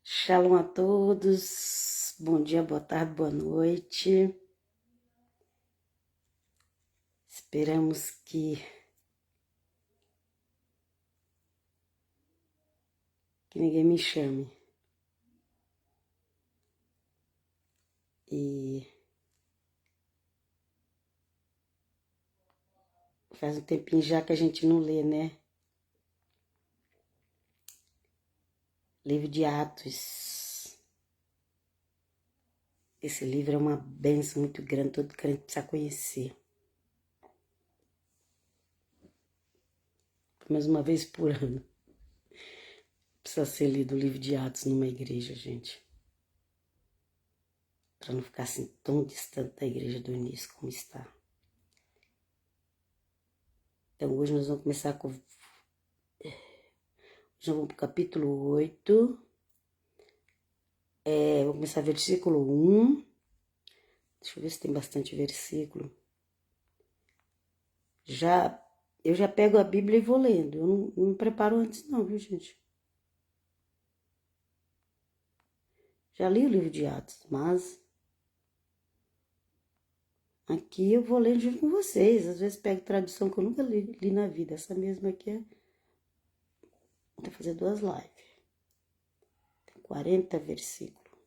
Shalom a todos, bom dia, boa tarde, boa noite. Esperamos que ninguém me chame. E faz um tempinho já que a gente não lê, né? Livro de Atos. Esse livro é uma bênção muito grande, todo crente precisa conhecer. Mais uma vez por ano. Precisa ser lido o livro de Atos numa igreja, gente. Para não ficar assim tão distante da igreja do início como está. Então hoje nós vamos começar com... Já vamos para o capítulo 8. Vou começar versículo 1. Deixa eu ver se tem bastante versículo. Eu já pego a Bíblia e vou lendo. Eu não preparo antes não, viu, gente? Já li o livro de Atos, mas aqui eu vou lendo junto com vocês. Às vezes pego tradução que eu nunca li na vida. Essa mesma aqui vou fazer 2 lives. Tem 40 versículos.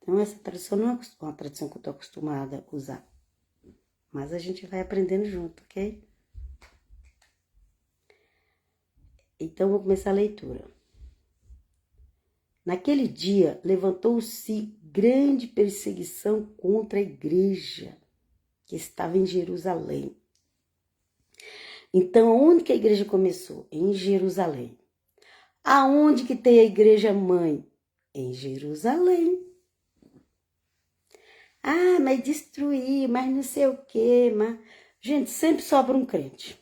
Então essa tradução não é uma tradução que eu tô acostumada a usar. Mas a gente vai aprendendo junto, ok? Então vou começar a leitura. Naquele dia, levantou-se grande perseguição contra a igreja que estava em Jerusalém. Então, onde que a igreja começou? Em Jerusalém. Aonde que tem a igreja mãe? Em Jerusalém. Ah, mas destruir, mas não sei o quê, mas... Gente, sempre sobra um crente.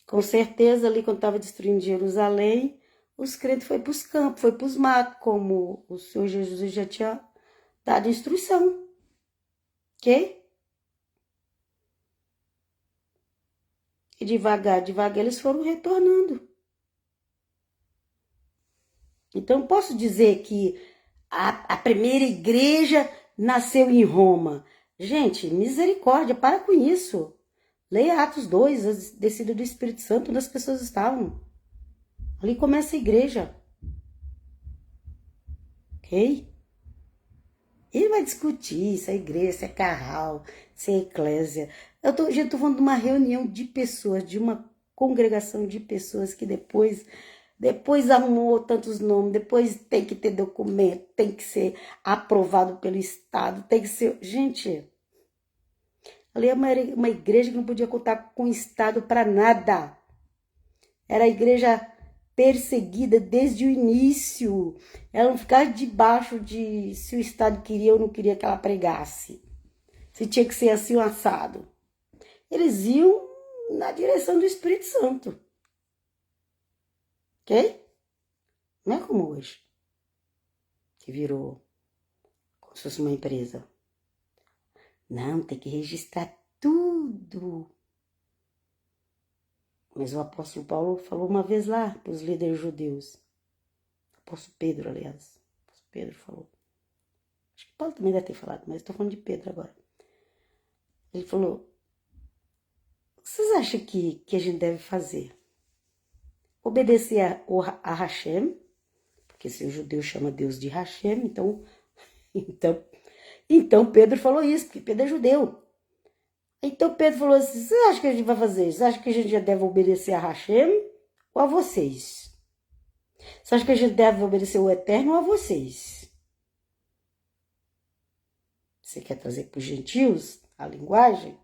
Com certeza, ali quando estava destruindo Jerusalém, os crentes foram para os campos, foram para os matos, como o Senhor Jesus já tinha dado instrução. Ok? E devagar, devagar eles foram retornando. Então, posso dizer que a primeira igreja nasceu em Roma. Gente, misericórdia, para com isso. Leia Atos 2, a descida do Espírito Santo, onde as pessoas estavam. Ali começa a igreja. Ok? Ele vai discutir se é igreja, se é carral, se é eclésia. Gente, tô falando de uma reunião de pessoas, de uma congregação de pessoas que depois arrumou tantos nomes, depois tem que ter documento, tem que ser aprovado pelo Estado, tem que ser... Gente, ali é uma igreja que não podia contar com o Estado para nada. Era a igreja perseguida desde o início. Ela não ficava debaixo de se o Estado queria ou não queria que ela pregasse. Se tinha que ser assim um assado. Eles iam na direção do Espírito Santo. Ok? Não é como hoje, que virou como se fosse uma empresa. Não, tem que registrar tudo. Mas o apóstolo Paulo falou uma vez lá para os líderes judeus. O apóstolo Pedro, aliás. O apóstolo Pedro falou. Acho que Paulo também deve ter falado, mas estou falando de Pedro agora. Ele falou, vocês acham que a gente deve fazer? Obedecer a Hashem, porque se o judeu chama Deus de Hashem, então Pedro falou isso, porque Pedro é judeu. Então Pedro falou assim, vocês acham que a gente vai fazer? Vocês acham que a gente já deve obedecer a Hashem ou a vocês? Vocês acham que a gente deve obedecer o Eterno ou a vocês? Você quer trazer para os gentios a linguagem?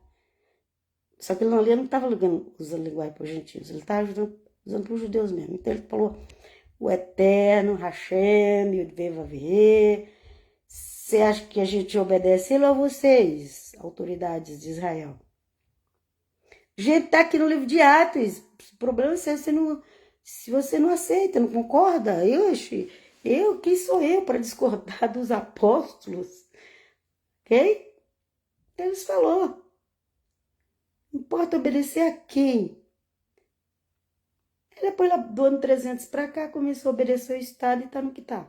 Só que ele não estava usando a linguagem para os gentios, ele estava usando para os judeus mesmo. Então ele falou o Eterno, Hashem, Yudvevavê. Você acha que a gente obedece ele ou a vocês, autoridades de Israel? Gente, tá aqui no livro de Atos. O problema é se você não aceita, não concorda. Quem sou eu para discordar dos apóstolos? Ok? Então eles falou. Não importa obedecer a quem. depois do ano 300 para cá começou a obedecer o Estado e tá no que tá.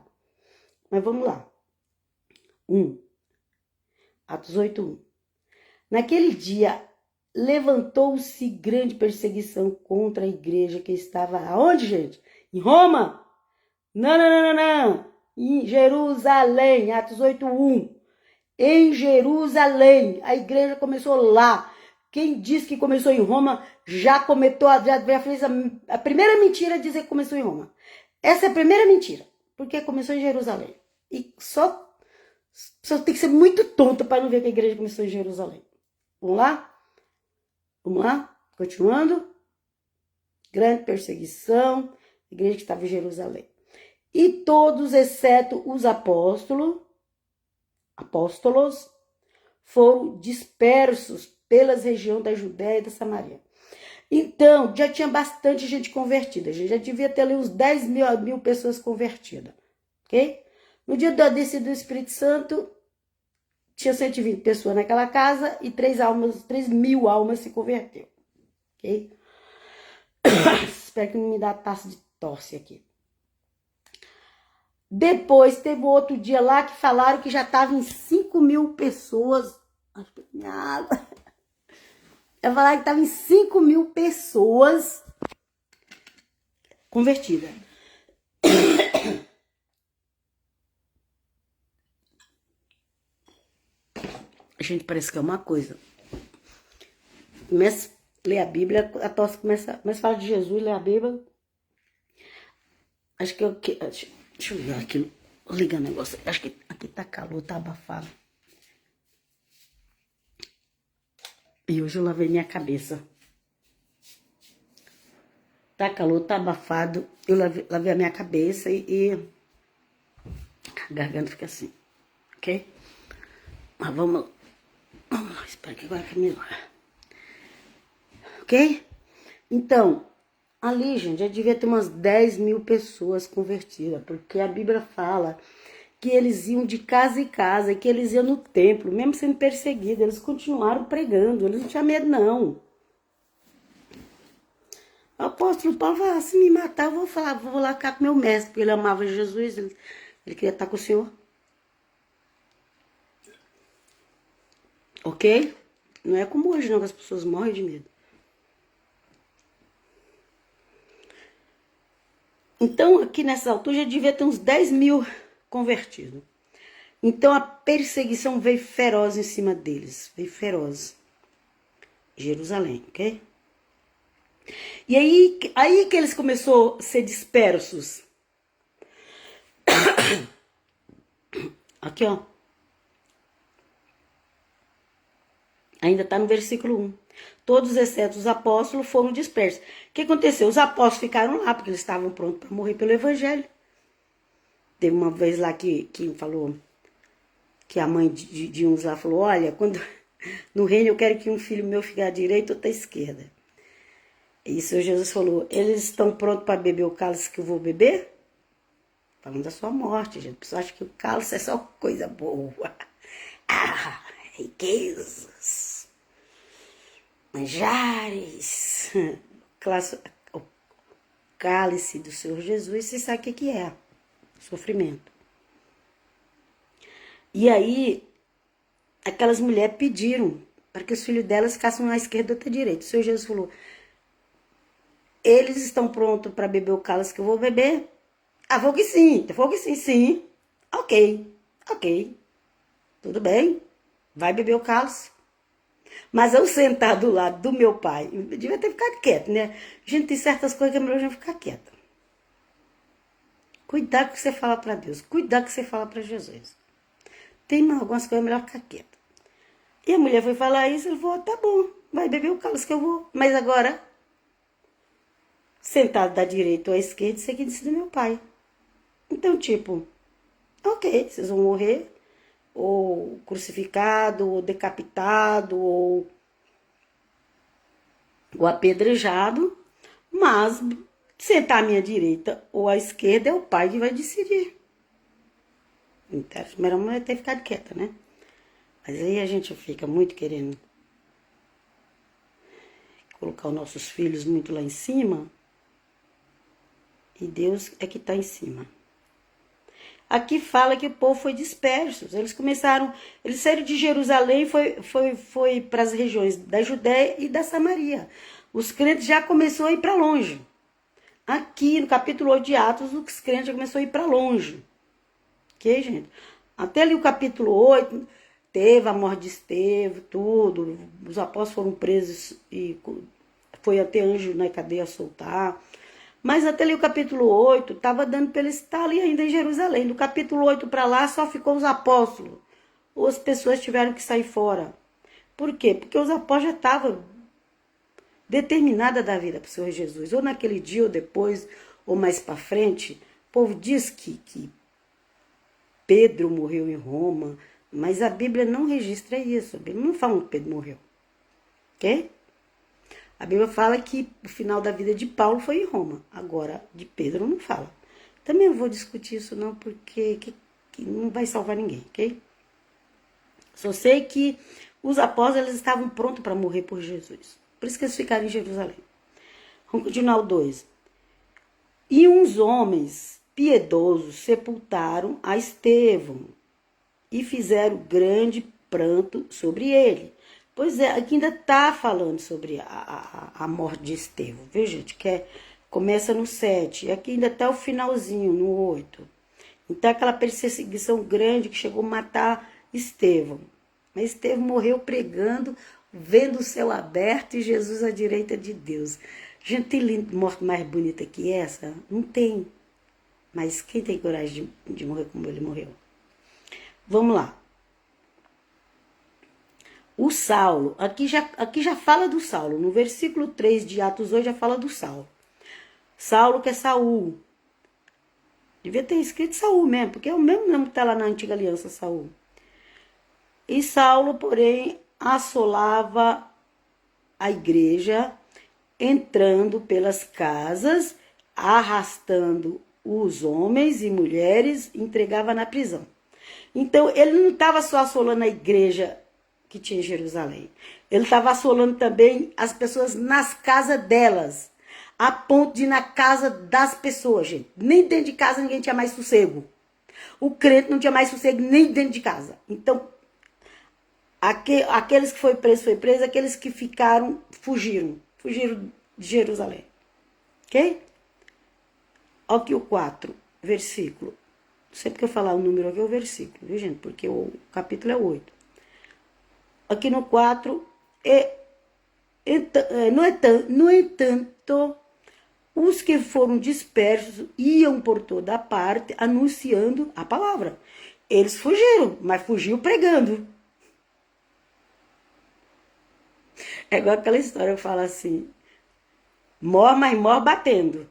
Mas vamos lá. 1. Atos 8:1. Naquele dia levantou-se grande perseguição contra a igreja que estava aonde, gente? Em Roma? Não. Em Jerusalém, Atos 8:1. Em Jerusalém, a igreja começou lá. Quem diz que começou em Roma já fez a primeira mentira dizer que começou em Roma. Essa é a primeira mentira, porque começou em Jerusalém. E só tem que ser muito tonta para não ver que a igreja começou em Jerusalém. Vamos lá? Vamos lá? Continuando. Grande perseguição, igreja que estava em Jerusalém. E todos, exceto os apóstolos, foram dispersos pelas regiões da Judéia e da Samaria. Então, já tinha bastante gente convertida. A gente já devia ter ali uns 10 mil pessoas convertidas. Ok? No dia da descida do Espírito Santo, tinha 120 pessoas naquela casa e 3.000 almas se converteram. Ok? Espero que não me dá taça de tosse aqui. Depois teve outro dia lá que falaram que já estava em 5.000 pessoas. Eu falaram que estava em 5.000 pessoas convertidas. Gente, parece que é uma coisa. Começa a ler a Bíblia, a tosse começa a falar de Jesus, ler a Bíblia. Acho que eu... Deixa eu ver aqui. Vou ligar o negócio. Acho que aqui tá calor, tá abafado. E hoje eu lavei minha cabeça. Tá calor, tá abafado. Eu lavei a minha cabeça e a garganta fica assim. Ok? Mas vamos lá. Espera que agora que melhora. Ok? Então, ali, gente, já devia ter umas 10 mil pessoas convertidas, porque a Bíblia fala que eles iam de casa em casa, que eles iam no templo, mesmo sendo perseguidos, eles continuaram pregando, eles não tinham medo, não. O apóstolo Paulo falava, se me matar, eu vou lá ficar com meu mestre, porque ele amava Jesus, ele queria estar com o Senhor. Ok? Não é como hoje, não, que as pessoas morrem de medo. Então, aqui nessa altura, já devia ter uns 10 mil convertidos. Então, a perseguição veio feroz em cima deles. Veio feroz. Jerusalém, ok? E aí que eles começaram a ser dispersos. Aqui, ó. Ainda está no versículo 1. Todos, exceto os apóstolos, foram dispersos. O que aconteceu? Os apóstolos ficaram lá, porque eles estavam prontos para morrer pelo evangelho. Teve uma vez lá que falou, que a mãe de uns lá falou, olha, quando no reino eu quero que um filho meu fique à direita ou à esquerda. E o Senhor Jesus falou, eles estão prontos para beber o cálice que eu vou beber? Falando da sua morte, gente. A pessoa acha que o cálice é só coisa boa. Ah, riquezas, manjares, o cálice do Senhor Jesus, você sabe o que é? Sofrimento. E aí, aquelas mulheres pediram para que os filhos delas ficassem à esquerda ou à direita. O Senhor Jesus falou, eles estão prontos para beber o cálice que eu vou beber? Ah, falou que sim. Ok. Tudo bem, vai beber o cálice. Mas eu sentar do lado do meu pai, eu devia ter ficado quieto, né? Gente, tem certas coisas que é melhor a gente ficar quieta. Cuidado que você fala para Deus, cuidado que você fala para Jesus. Tem algumas coisas melhor ficar quieta. E a mulher foi falar isso, ele falou, tá bom, vai beber o cálice que eu vou. Mas agora, sentado da direita ou à esquerda, isso aqui decide meu pai. Então, tipo, ok, vocês vão morrer, ou crucificado, ou decapitado, ou apedrejado, mas sentar à minha direita ou à esquerda é o pai que vai decidir. Então, a primeira mulher ter ficado quieta, né? Mas aí a gente fica muito querendo colocar os nossos filhos muito lá em cima. E Deus é que está em cima. Aqui fala que o povo foi disperso. Eles saíram de Jerusalém e foi para as regiões da Judéia e da Samaria. Os crentes já começaram a ir para longe. Aqui no capítulo 8 de Atos, os crentes já começaram a ir para longe. Ok, gente? Até ali o capítulo 8, teve a morte de Estevão, tudo. Os apóstolos foram presos e foi até anjo na cadeia soltar. Mas até ali o capítulo 8, estava dando para eles estar ali ainda em Jerusalém. Do capítulo 8 para lá, só ficou os apóstolos. Ou as pessoas tiveram que sair fora. Por quê? Porque os apóstolos já estavam determinados a dar vida para o Senhor Jesus. Ou naquele dia, ou depois, ou mais para frente. O povo diz que Pedro morreu em Roma, mas a Bíblia não registra isso. A Bíblia não fala que Pedro morreu. Ok? A Bíblia fala que o final da vida de Paulo foi em Roma. Agora, de Pedro não fala. Também não vou discutir isso não, porque que não vai salvar ninguém, ok? Só sei que os apóstolos eles estavam prontos para morrer por Jesus. Por isso que eles ficaram em Jerusalém. Vamos continuar o 2. E uns homens piedosos sepultaram a Estevão e fizeram grande pranto sobre ele. Pois é, aqui ainda está falando sobre a morte de Estevão, viu, gente? Começa no 7, e aqui ainda está o finalzinho, no 8. Então, aquela perseguição grande que chegou a matar Estevão. Mas Estevão morreu pregando, vendo o céu aberto e Jesus à direita de Deus. Gente, tem morte mais bonita que essa? Não tem. Mas quem tem coragem de morrer como ele morreu? Vamos lá. O Saulo, aqui já fala do Saulo. No versículo 3 de Atos 8 já fala do Saulo. Saulo que é Saul. Devia ter escrito Saul mesmo, porque é o mesmo nome que está lá na antiga aliança, Saul. E Saulo, porém, assolava a igreja, entrando pelas casas, arrastando os homens e mulheres, entregava na prisão. Então, ele não estava só assolando a igreja que tinha em Jerusalém. Ele estava assolando também as pessoas nas casas delas. A ponto de ir na casa das pessoas, gente. Nem dentro de casa ninguém tinha mais sossego. O crente não tinha mais sossego nem dentro de casa. Então, aqueles que foi preso. Aqueles que ficaram, fugiram de Jerusalém. Ok? Olha aqui o 4, versículo. Sempre que eu falar o número aqui é o versículo, viu, gente? Porque o capítulo é 8. Aqui no 4, no entanto, os que foram dispersos iam por toda parte anunciando a palavra. Eles fugiram, mas fugiu pregando. É igual aquela história, eu falo assim, mas mor batendo.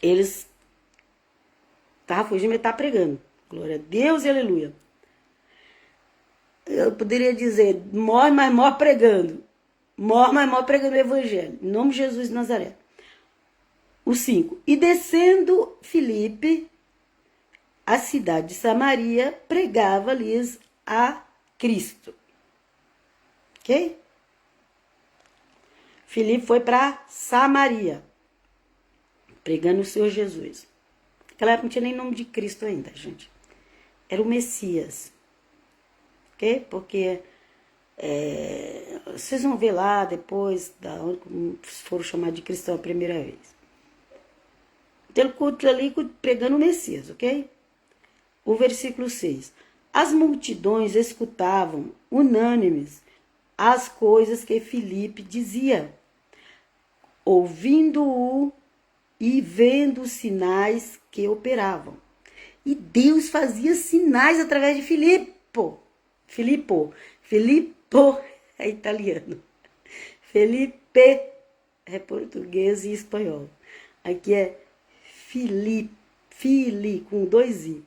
Eles estavam fugindo, mas estavam pregando. Glória a Deus e aleluia. Eu poderia dizer, mas mor pregando. Mas mor pregando o evangelho. Em nome de Jesus de Nazaré. O 5. E descendo Filipe, a cidade de Samaria, pregava-lhes a Cristo. Ok? Filipe foi para Samaria, pregando o Senhor Jesus. Naquela época não tinha nem nome de Cristo ainda, gente. Era o Messias. Ok? Porque vocês vão ver lá depois, onde foram chamados de cristão a primeira vez. Então, ele culto ali pregando o Messias, ok? O versículo 6. As multidões escutavam, unânimes, as coisas que Filipe dizia, ouvindo-o e vendo os sinais que operavam. E Deus fazia sinais através de Filipe é italiano. Felipe é português e espanhol. Aqui é Fili, com 2 I.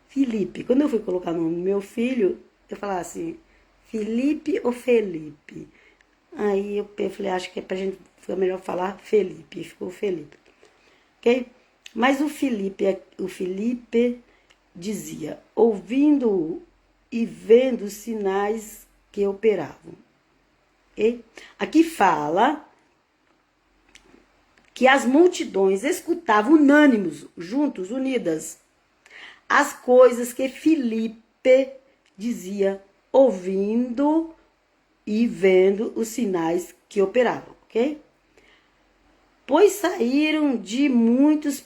Felipe. Quando eu fui colocar o nome do meu filho, eu falava assim, Felipe ou Felipe? Aí eu falei, acho que pra gente ficar melhor falar Felipe. Ficou Felipe. Ok? Mas o Felipe dizia, ouvindo e vendo os sinais que operavam. Okay? Aqui fala que as multidões escutavam unânimes, juntos, unidas, as coisas que Filipe dizia, ouvindo e vendo os sinais que operavam, ok? Pois saíram de muitos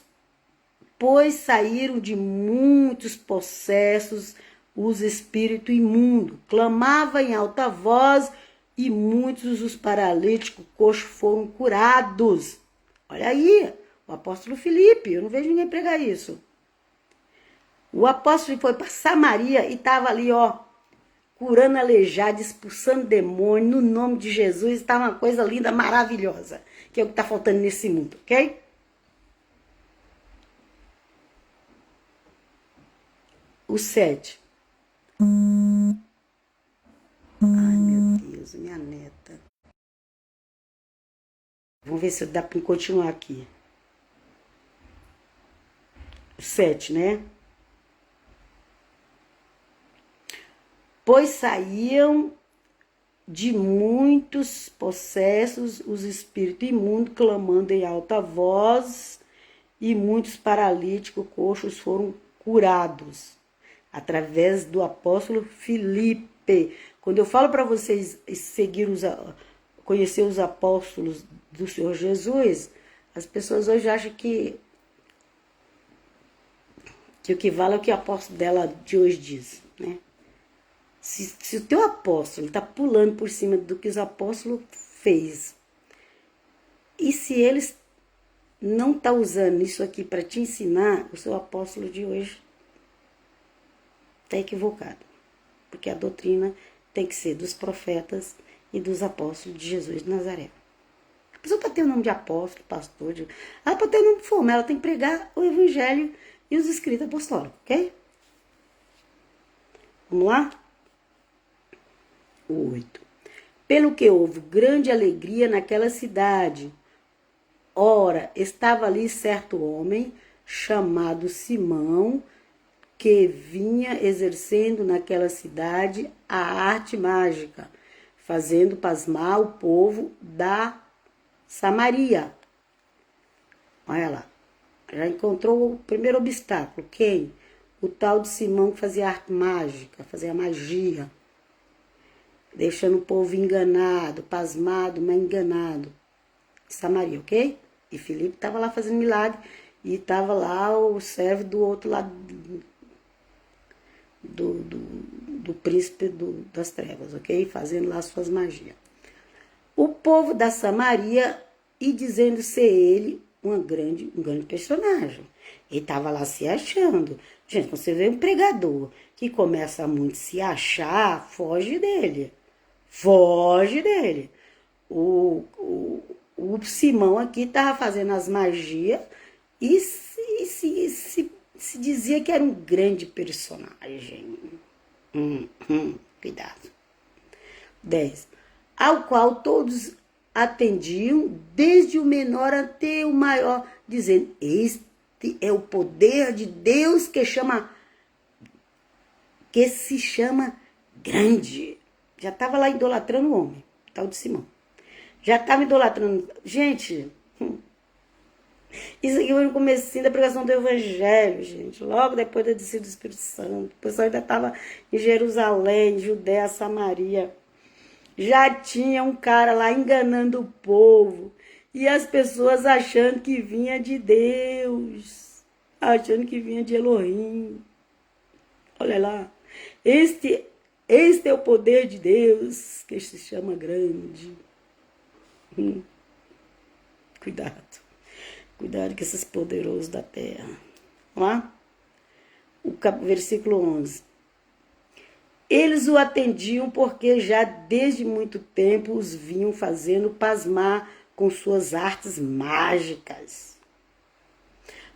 possessos os espíritos imundos, clamava em alta voz, e muitos dos paralíticos coxos foram curados. Olha aí, o apóstolo Filipe, eu não vejo ninguém pregar isso. O apóstolo foi para Samaria e estava ali, ó, curando aleijado, expulsando demônio, no nome de Jesus, está uma coisa linda, maravilhosa, que é o que está faltando nesse mundo, ok? O 7. Ai, meu Deus, minha neta. Vamos ver se dá para continuar aqui. O 7, né? Pois saíam de muitos possessos os espíritos imundos, clamando em alta voz, e muitos paralíticos coxos foram curados, através do apóstolo Filipe. Quando eu falo para vocês conhecer os apóstolos do Senhor Jesus, as pessoas hoje acham que o que vale é o que o apóstolo dela de hoje diz, né? Se o teu apóstolo está pulando por cima do que os apóstolos fez, e se eles não estão usando isso aqui para te ensinar, o seu apóstolo de hoje está equivocado. Porque a doutrina tem que ser dos profetas e dos apóstolos de Jesus de Nazaré. A pessoa pode ter o nome de apóstolo, pastor, ela pode ter o nome que for, mas ela tem que pregar o evangelho e os escritos apostólicos, ok? Vamos lá? O 8. Pelo que houve grande alegria naquela cidade. Ora, estava ali certo homem, chamado Simão, que vinha exercendo naquela cidade a arte mágica, fazendo pasmar o povo da Samaria. Olha lá, já encontrou o primeiro obstáculo. Quem? O tal de Simão que fazia arte mágica, fazia magia, deixando o povo enganado, pasmado, mas enganado. Samaria, ok? E Filipe estava lá fazendo milagre, e estava lá o servo do outro lado do príncipe das trevas, ok? Fazendo lá suas magias. O povo da Samaria, e dizendo ser ele um grande personagem. Ele estava lá se achando. Gente, quando você vê um pregador que começa muito a se achar, foge dele. Foge dele. O Simão aqui estava fazendo as magias e se dizia que era um grande personagem. Cuidado. 10. Ao qual todos atendiam, desde o menor até o maior, dizendo: este é o poder de Deus que se chama grande. Já estava lá idolatrando o homem, tal de Simão. Já estava idolatrando. Gente, isso aqui foi no comecinho da pregação do evangelho, gente. Logo depois da descida do Espírito Santo. O pessoal ainda estava em Jerusalém, Judéia, Samaria. Já tinha um cara lá enganando o povo. E as pessoas achando que vinha de Deus. Achando que vinha de Elohim. Olha lá. Este é o poder de Deus, que se chama grande. Cuidado. Cuidado com esses poderosos da terra. Vamos lá? O versículo 11. Eles o atendiam porque já desde muito tempo os vinham fazendo pasmar com suas artes mágicas.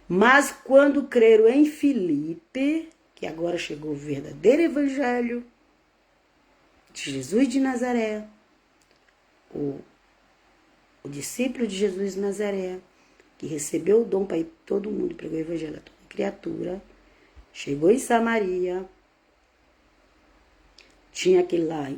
Mas quando creram em Filipe, que agora chegou o verdadeiro evangelho de Jesus de Nazaré, o discípulo de Jesus de Nazaré, que recebeu o dom para ir todo mundo, pregou o evangelho a toda criatura, chegou em Samaria, tinha aquele lá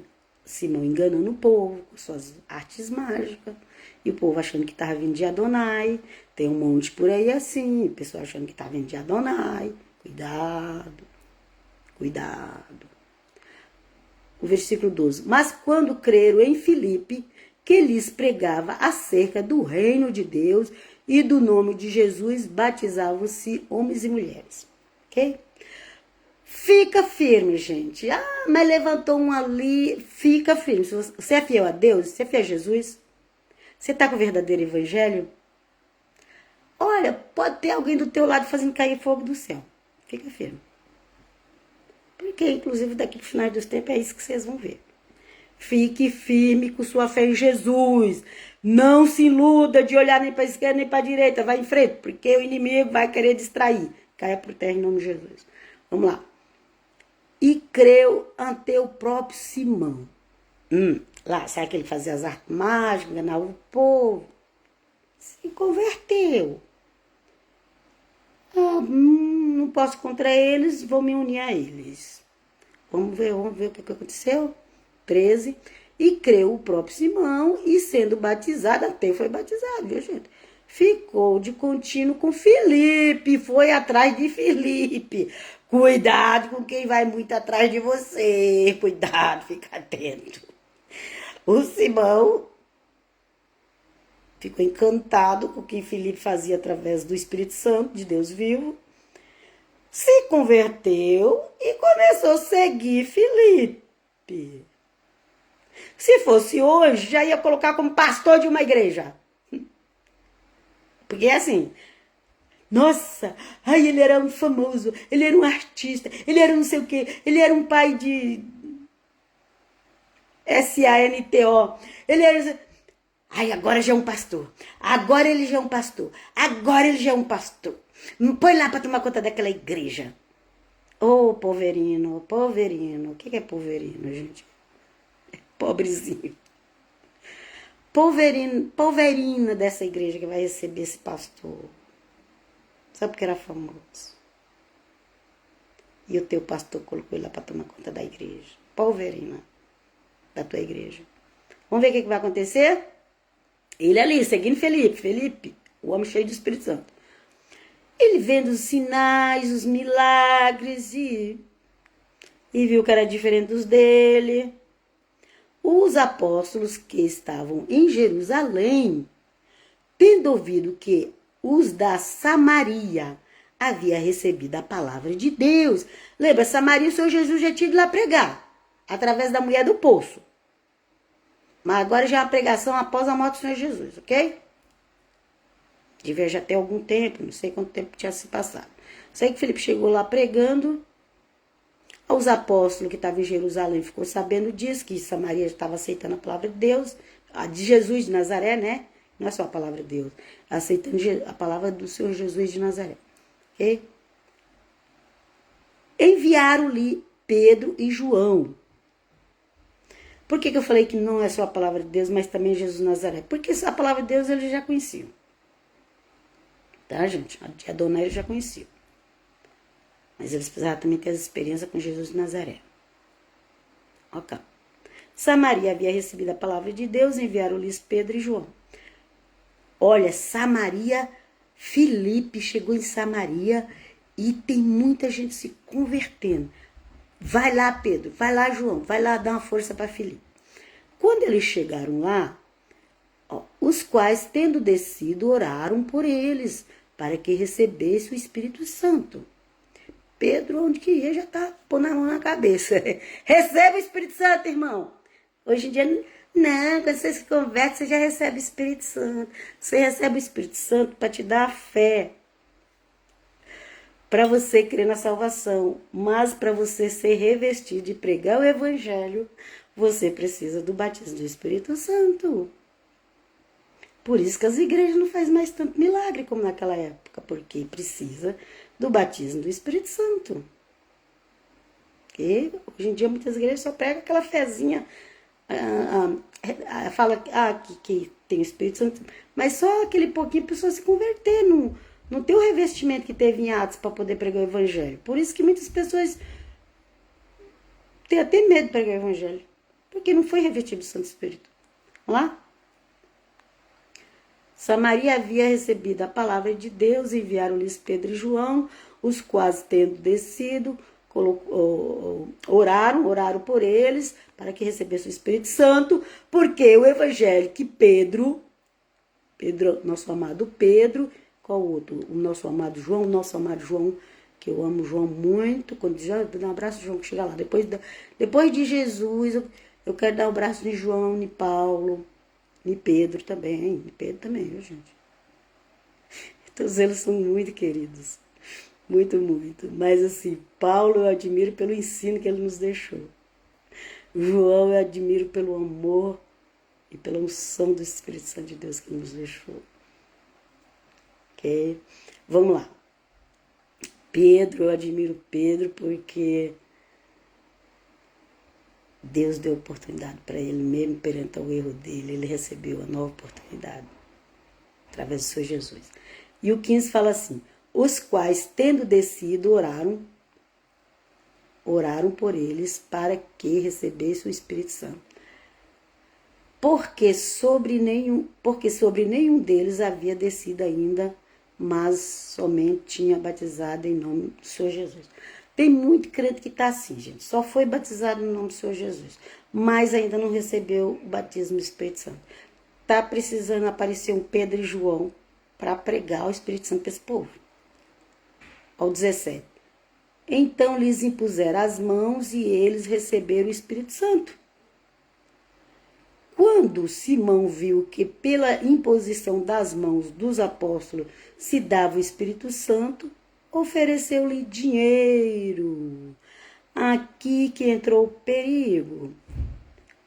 Simão enganando o povo com suas artes mágicas. E o povo achando que estava vindo de Adonai. Tem um monte por aí assim, o pessoal achando que estava vindo de Adonai. Cuidado, cuidado. O versículo 12. Mas quando creram em Filipe, que lhes pregava acerca do reino de Deus e do nome de Jesus, batizavam-se homens e mulheres. Ok? Fica firme, gente. Ah, mas levantou um ali. Fica firme. Se você é fiel a Deus, você é fiel a Jesus, você está com o verdadeiro evangelho, olha, pode ter alguém do teu lado fazendo cair fogo do céu. Fica firme. Porque, inclusive, daqui pro final dos tempos é isso que vocês vão ver. Fique firme com sua fé em Jesus. Não se iluda de olhar nem para a esquerda nem para a direita. Vai em frente, porque o inimigo vai querer distrair. Caia por terra em nome de Jesus. Vamos lá. E creu ante o próprio Simão. Lá, sabe que ele fazia as artes mágicas, enganava o povo? Se converteu. Não posso contra eles, vou me unir a eles. Vamos ver o que aconteceu. 13. E creu o próprio Simão, e sendo batizado, até foi batizado, viu, gente? Ficou de contínuo com Filipe, foi atrás de Filipe. Cuidado com quem vai muito atrás de você. Cuidado, fica atento. O Simão ficou encantado com o que Filipe fazia através do Espírito Santo, de Deus vivo. Se converteu e começou a seguir Filipe. Se fosse hoje, já ia colocar como pastor de uma igreja. Porque é assim, nossa, ai, ele era um famoso, ele era um artista, ele era não sei o quê, ele era um pai de SANTO, ele era... Ai, agora já é um pastor, agora ele já é um pastor, agora ele já é um pastor. Põe lá para tomar conta daquela igreja. Ô, poverino, poverino, o que é poverino, gente? Pobrezinho. Poverina dessa igreja que vai receber esse pastor. Só porque era famoso. E o teu pastor colocou ele lá para tomar conta da igreja. Poverina da tua igreja. Vamos ver o que vai acontecer? Ele ali, seguindo Felipe, o homem cheio do Espírito Santo. Ele vendo os sinais, os milagres e viu que era diferente dos dele. Os apóstolos que estavam em Jerusalém, tendo ouvido que os da Samaria havia recebido a palavra de Deus. Lembra, Samaria o Senhor Jesus já tinha ido lá pregar, através da mulher do poço. Mas agora já é a pregação após a morte do Senhor Jesus, ok? Devia já ter algum tempo, não sei quanto tempo tinha se passado. Sei que Filipe chegou lá pregando. Os apóstolos que estavam em Jerusalém ficou sabendo disso, que Samaria estava aceitando a palavra de Deus, a de Jesus de Nazaré, né? Não é só a palavra de Deus, aceitando a palavra do Senhor Jesus de Nazaré. Ok? Enviaram-lhe Pedro e João. Por que eu falei que não é só a palavra de Deus, mas também Jesus de Nazaré? Porque a palavra de Deus eles já conheciam. Tá, gente? A de Adonai eles já conheciam. Mas eles precisavam também ter as experiências com Jesus de Nazaré. Ok. Samaria havia recebido a palavra de Deus, enviaram-lhes Pedro e João. Olha, Samaria, Filipe chegou em Samaria e tem muita gente se convertendo. Vai lá, Pedro, vai lá, João, vai lá dar uma força para Filipe. Quando eles chegaram lá, os quais, tendo descido, oraram por eles, para que recebesse o Espírito Santo. Pedro, onde que ia, já está pondo a mão na cabeça. Receba o Espírito Santo, irmão. Hoje em dia, não, quando você se converte, você já recebe o Espírito Santo. Você recebe o Espírito Santo para te dar a fé. Para você crer na salvação. Mas para você ser revestido e pregar o Evangelho, você precisa do batismo do Espírito Santo. Por isso que as igrejas não fazem mais tanto milagre como naquela época, porque precisa do batismo do Espírito Santo. Porque hoje em dia muitas igrejas só pregam aquela fezinha, fala que tem o Espírito Santo, mas só aquele pouquinho a pessoa se converter, não tem o revestimento que teve em Atos para poder pregar o Evangelho. Por isso que muitas pessoas têm até medo de pregar o Evangelho. Porque não foi revestido do Santo Espírito. Vamos lá? Samaria havia recebido a palavra de Deus, enviaram-lhes Pedro e João, os quais, tendo descido, oraram por eles, para que recebessem o Espírito Santo, porque o evangelho que Pedro, nosso amado Pedro, qual outro? O nosso amado João, que eu amo João muito, quando diz, dá um abraço de João que chega lá, depois de Jesus, eu quero dar um abraço de João, de Paulo, de Pedro também, viu, gente? Todos eles são muito queridos, muito, muito, mas assim, Paulo eu admiro pelo ensino que ele nos deixou, João eu admiro pelo amor e pela unção do Espírito Santo de Deus que ele nos deixou. Ok? Vamos lá. Pedro, eu admiro Pedro porque Deus deu oportunidade para ele, mesmo perante o erro dele, ele recebeu a nova oportunidade através do Senhor Jesus. E o 15 fala assim, os quais, tendo descido, oraram por eles para que recebesse o Espírito Santo. Porque sobre nenhum deles havia descido ainda, mas somente tinha batizado em nome do Senhor Jesus. Tem muito crente que está assim, gente. Só foi batizado em nome do Senhor Jesus, mas ainda não recebeu o batismo do Espírito Santo. Está precisando aparecer um Pedro e João para pregar o Espírito Santo para esse povo. Ao 17. Então lhes impuseram as mãos e eles receberam o Espírito Santo. Quando Simão viu que pela imposição das mãos dos apóstolos se dava o Espírito Santo, ofereceu-lhe dinheiro. Aqui que entrou o perigo.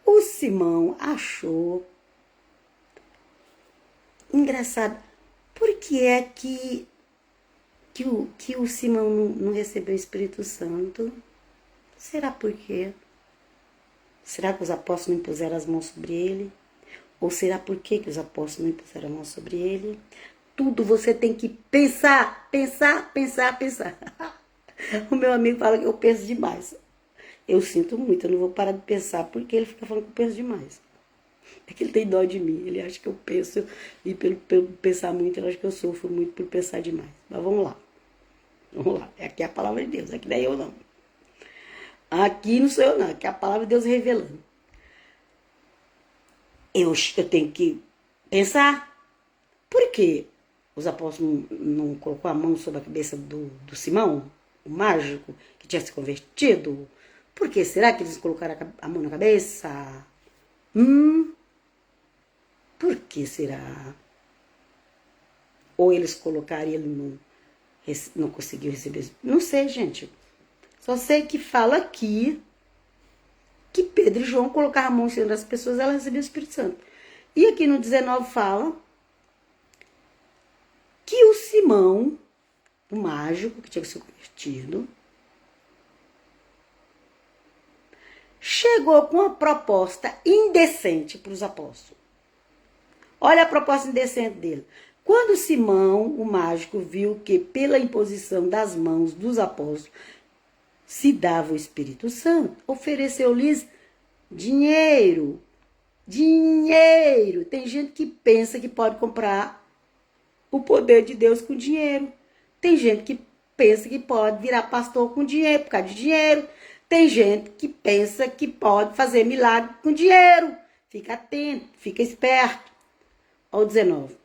O Simão achou engraçado. Por que é que o Simão não recebeu o Espírito Santo? Será por quê? Será que os apóstolos não impuseram as mãos sobre ele? Ou será por que os apóstolos não impuseram as mãos sobre ele? Tudo você tem que pensar. O meu amigo fala que eu penso demais. Eu sinto muito, eu não vou parar de pensar, porque ele fica falando que eu penso demais. É que ele tem dó de mim, ele acha que eu penso, e pelo pensar muito, ele acha que eu sofro muito por pensar demais. Mas vamos lá. Aqui é a palavra de Deus, aqui não é eu não. Aqui não sou eu não, aqui é a palavra de Deus revelando. Eu tenho que pensar. Por que os apóstolos não colocou a mão sobre a cabeça do Simão, o mágico, que tinha se convertido? Por que será que eles colocaram a mão na cabeça? Por que será? Ou eles colocaram e ele não conseguiu receber? Não sei, gente. Só sei que fala aqui que Pedro e João colocaram a mão em cima das pessoas e ela recebeu o Espírito Santo. E aqui no 19 fala que o Simão, o mágico, que tinha se convertido, chegou com uma proposta indecente para os apóstolos. Olha a proposta indecente dele. Quando Simão, o mágico, viu que pela imposição das mãos dos apóstolos se dava o Espírito Santo, ofereceu-lhes dinheiro. Dinheiro. Tem gente que pensa que pode comprar o poder de Deus com dinheiro. Tem gente que pensa que pode virar pastor com dinheiro, por causa de dinheiro. Tem gente que pensa que pode fazer milagre com dinheiro. Fica atento, fica esperto. Ao 19.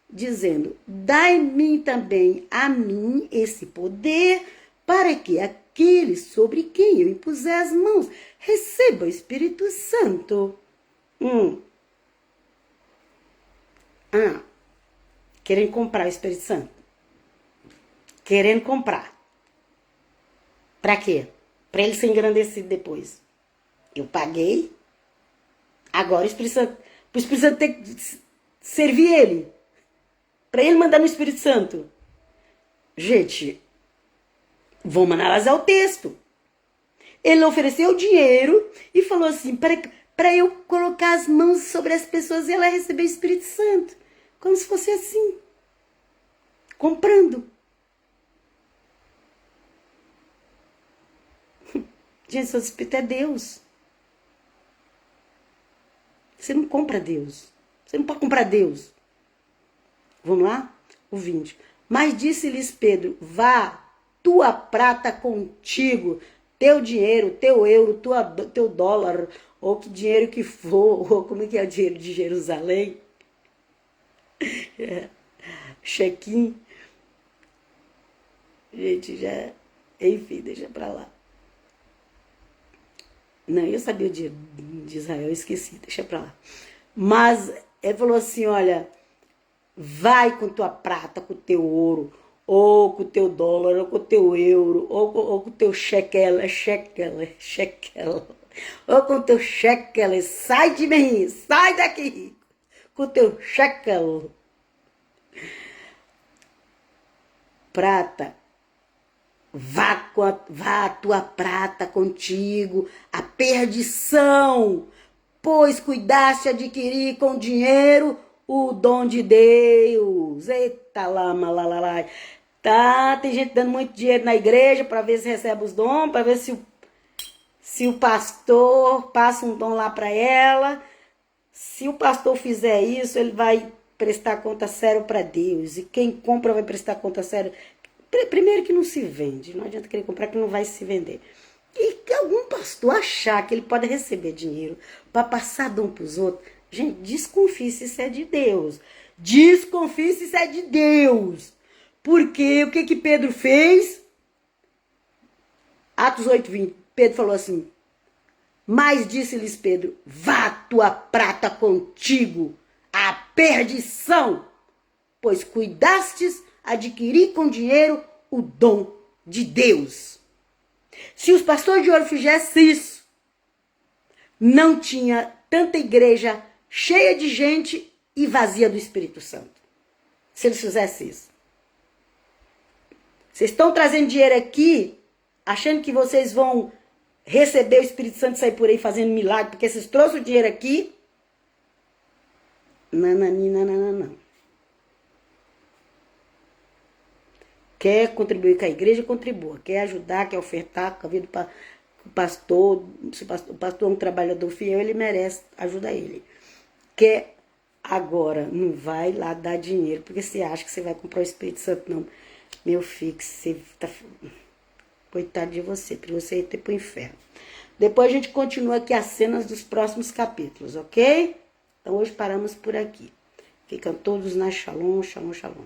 Dizendo, dai-me também a mim esse poder, para que aqueles sobre quem eu impuser as mãos recebam o Espírito Santo. Querendo comprar o Espírito Santo. Querendo comprar. Para quê? Para ele ser engrandecido depois. Eu paguei. Agora o Espírito Santo tem que servir ele. Para ele mandar no Espírito Santo. Gente, vamos analisar o texto. Ele ofereceu dinheiro e falou assim, para eu colocar as mãos sobre as pessoas e ela receber o Espírito Santo. Como se fosse assim. Comprando. Gente, o Espírito é Deus. Você não compra Deus. Você não pode comprar Deus. Vamos lá? O 20. Mas disse-lhes Pedro, vá, tua prata contigo, teu dinheiro, teu euro, teu dólar, ou que dinheiro que for, ou como é que é o dinheiro de Jerusalém? Chequim. Gente, já... Enfim, deixa pra lá. Não, eu sabia o dinheiro de Israel, eu esqueci, deixa pra lá. Mas ele falou assim, olha, vai com tua prata, com teu ouro, ou com teu dólar, ou com teu euro, ou com teu shekel, ou com teu shekel, sai de mim, sai daqui, com teu shekel. Prata, vá a tua prata contigo, a perdição, pois cuidaste adquirir com dinheiro o dom de Deus. Eita lama, lá. Tá, tem gente dando muito dinheiro na igreja para ver se recebe os dons, para ver se o pastor passa um dom lá para ela. Se o pastor fizer isso, ele vai prestar conta sério para Deus. E quem compra vai prestar conta sério. Primeiro que não se vende, não adianta querer comprar que não vai se vender. E que algum pastor achar que ele pode receber dinheiro para passar dom para os outros, gente, desconfie se isso é de Deus. Desconfie se isso é de Deus. Porque o que Pedro fez? Atos 8:20, Pedro falou assim, mas disse-lhes Pedro, vá tua prata contigo, a perdição, pois cuidastes adquirir com dinheiro o dom de Deus. Se os pastores de ouro fizessem isso, não tinha tanta igreja cheia de gente e vazia do Espírito Santo. Se eles fizessem isso. Vocês estão trazendo dinheiro aqui, achando que vocês vão receber o Espírito Santo e sair por aí fazendo milagre, porque vocês trouxeram o dinheiro aqui. Não. Quer contribuir com a igreja, contribua. Quer ajudar, quer ofertar com a vida do pastor. Se o pastor é um trabalhador fiel, ele merece, ajuda ele. Quer agora, não vai lá dar dinheiro, porque você acha que você vai comprar o Espírito Santo, não. Meu filho, você tá... Coitado de você, para você ir pro inferno. Depois a gente continua aqui as cenas dos próximos capítulos, ok? Então hoje paramos por aqui. Ficam todos na Shalom, Shalom, Shalom.